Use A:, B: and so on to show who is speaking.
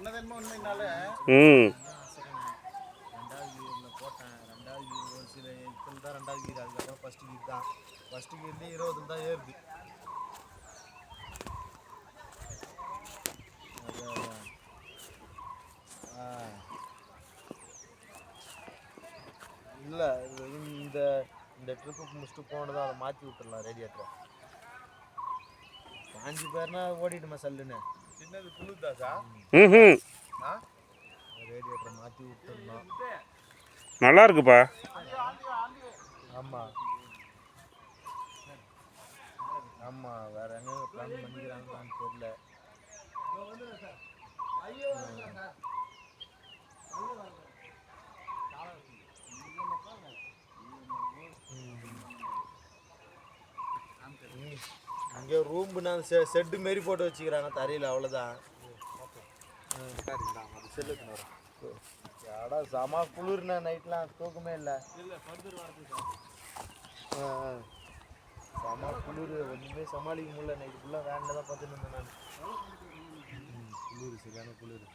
A: ம்
B: ரெண்டாவது கீரில் போட்டேன். ரெண்டாவது கீர் ஒரு சில இதில் தான் ரெண்டாவது கீர், அதுக்கப்புறம் ஃபஸ்ட்டு கீர் தான். ஃபஸ்ட்டு கீர்லேயே 20 தான் ஏறுது. இல்லை இந்த இந்த ட்ரிப்பு முடிச்சுட்டு போனதான் அதை மாற்றி விட்டுடலாம் ரேடியேட்டரை. 5 பேர்னா ஓடிடுமா சல்லுன்னு. சின்னது குளிர்தாசா?
A: ம்
B: ரேடியேட்டரை மாற்றி விட்டுருந்தோம்.
A: நல்லா இருக்குப்பா.
B: ஆமாம் ஆமாம், வேறு எங்கே பிளான் பண்ணிக்கிறாங்கன்னு தெரியல. இங்கே ரூம்புனா செட்டு மாரி போட்டு வச்சுக்கிறாங்க தரையில், அவ்வளோதான். யாடா செம குளிர்னா நைட்லாம் தூக்கமே இல்லை. செம குளிர், ஒன்றுமே சமாளிக்க முடியல. நைட்டு ஃபுல்லாக வேனில் தான் பார்த்துட்டு இருந்தேன் நான். குளிர் சரியான குளிர்.